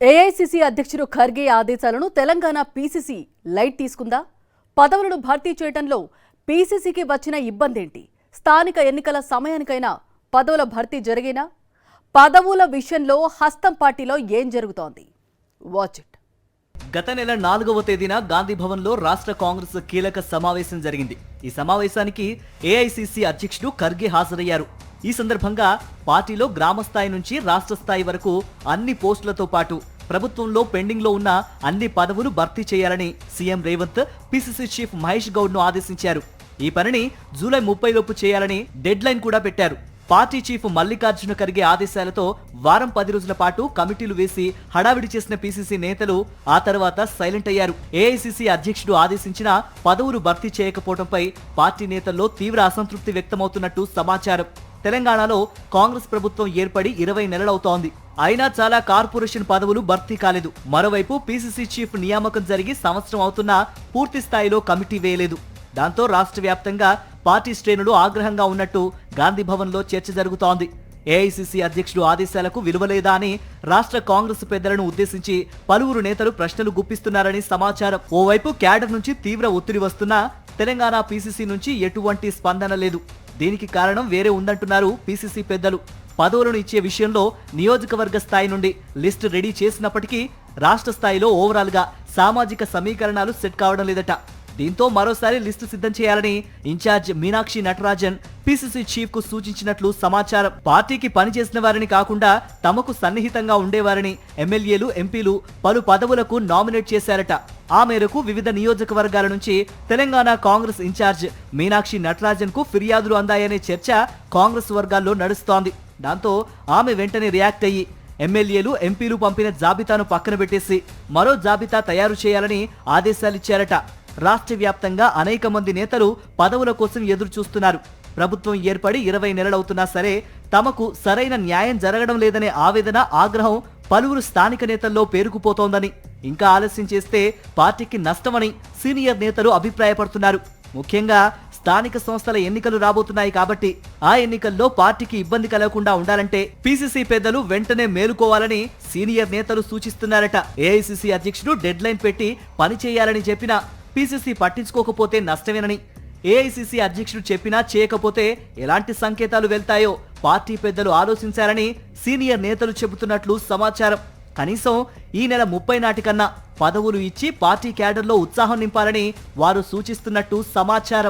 AICC అధ్యక్షుడు ఖర్గే ఆదేశాలను Telangana PCC light తీసుకుందా? పదవులను భర్తీ చేయడంలో పీసీసీకి వచ్చిన ఇబ్బందేంటి? స్థానిక ఎన్నికల సమయానికైనా పదవుల భర్తీ జరిగేనా? పదవుల విషయంలో హస్తం పార్టీలో ఏం జరుగుతోంది? Watch it. గత నెల 4వ తేదీన గాంధీ భవన్లో రాష్ట్ర కాంగ్రెస్ కీలక సమావేశం జరిగింది. ఈ సమావేశానికి ఏఐసీసీ అధ్యక్షుడు ఖర్గే హాజరయ్యారు. ఈ సందర్భంగా పార్టీలో గ్రామ స్థాయి నుంచి రాష్ట్ర స్థాయి వరకు అన్ని పోస్టులతో పాటు ప్రభుత్వంలో పెండింగ్ లో ఉన్న అన్ని పదవులు భర్తీ చేయాలని CM Revanth PCC chief Mahesh Goud ను ఆదేశించారు. ఈ పనిని జూలై 30 లోపు చేయాలని డెడ్ లైన్ కూడా పెట్టారు. పార్టీ చీఫ్ మల్లికార్జున ఖర్గే ఆదేశాలతో వారం 10 రోజుల పాటు కమిటీలు వేసి హడావిడి చేసిన పీసీసీ నేతలు ఆ తర్వాత సైలెంట్ అయ్యారు. ఏఐసీసీ అధ్యక్షుడు ఆదేశించిన పదవులు భర్తీ చేయకపోవడంపై పార్టీ నేతల్లో తీవ్ర అసంతృప్తి వ్యక్తమవుతున్నట్టు సమాచారం. తెలంగాణలో కాంగ్రెస్ ప్రభుత్వం ఏర్పడి 20 నెలలవుతోంది. అయినా చాలా కార్పొరేషన్ పదవులు భర్తీ కాలేదు. మరోవైపు పీసీసీ చీఫ్ నియామకం జరిగి సంవత్సరం అవుతున్నా పూర్తి స్థాయిలో కమిటీ వేయలేదు. దాంతో రాష్ట్ర వ్యాప్తంగా పార్టీ శ్రేణులు ఆగ్రహంగా ఉన్నట్టు గాంధీ భవన్లో చర్చ జరుగుతోంది. ఏఐసీసీ అధ్యక్షుడు ఆదేశాలకు విలువలేదా అని రాష్ట్ర కాంగ్రెస్ పెద్దలను ఉద్దేశించి పలువురు నేతలు ప్రశ్నలు గుప్పిస్తున్నారని సమాచారం. ఓవైపు క్యాడర్ నుంచి తీవ్ర ఒత్తిడి వస్తున్నా తెలంగాణ పీసీసీ నుంచి ఎటువంటి స్పందన లేదు. దీనికి కారణం వేరే ఉందంటున్నారు పీసీసీ పెద్దలు. పదవులను ఇచ్చే విషయంలో నియోజకవర్గ స్థాయి నుండి లిస్టు రెడీ చేసినప్పటికీ రాష్ట్ర స్థాయిలో ఓవరాల్ గా సామాజిక సమీకరణాలు సెట్ కావడం లేదట. దీంతో మరోసారి లిస్టు సిద్ధం చేయాలని incharge Meenakshi Natarajan PCC chief కు సూచించినట్లు సమాచారం. పార్టీకి పనిచేసిన వారిని కాకుండా తమకు సన్నిహితంగా ఉండేవారిని ఎమ్మెల్యేలు, ఎంపీలు పలు పదవులకు నామినేట్ చేశారట. ఆ మేరకు వివిధ నియోజకవర్గాల నుంచి తెలంగాణ కాంగ్రెస్ ఇన్ఛార్జ్ మీనాక్షి నటరాజన్ కు ఫిర్యాదులు అందాయనే చర్చ కాంగ్రెస్ వర్గాల్లో నడుస్తోంది. దాంతో ఆమె వెంటనే రియాక్ట్ అయ్యి ఎమ్మెల్యేలు, ఎంపీలు పంపిన జాబితాను పక్కన పెట్టేసి మరో జాబితా తయారు చేయాలని ఆదేశాలిచ్చారట. రాష్ట్ర వ్యాప్తంగా అనేక మంది నేతలు పదవుల కోసం ఎదురు చూస్తున్నారు. ప్రభుత్వం ఏర్పడి 20 నెలలవుతున్నా సరే తమకు సరైన న్యాయం జరగడం లేదనే ఆవేదన, ఆగ్రహం పలువురు స్థానిక నేతల్లో పేరుకుపోతోందని, ఇంకా ఆలస్యం చేస్తే పార్టీకి నష్టమని సీనియర్ నేతలు అభిప్రాయపడుతున్నారు. ముఖ్యంగా స్థానిక సంస్థల ఎన్నికలు రాబోతున్నాయి కాబట్టి ఆ ఎన్నికల్లో పార్టీకి ఇబ్బంది కలగకుండా ఉండాలంటే పీసీసీ పెద్దలు వెంటనే మేలుకోవాలని సీనియర్ నేతలు సూచిస్తున్నారట. ఏఐసీసీ అధ్యక్షుడు డెడ్ లైన్ పెట్టి పని చేయాలని చెప్పినా పీసీసీ పట్టించుకోకపోతే నష్టమేనని, ఏఐసీసీ అధ్యక్షుడు చెప్పినా చేయకపోతే ఎలాంటి సంకేతాలు వెళ్తాయో పార్టీ పెద్దలు ఆలోచించారని సీనియర్ నేతలు చెబుతున్నట్లు సమాచారం. కనీసం ఈ నెల 30 నాటికన్నా పదవులు ఇచ్చి పార్టీ క్యాడర్లో ఉత్సాహం నింపాలని వారు సూచిస్తున్నట్టు సమాచారం.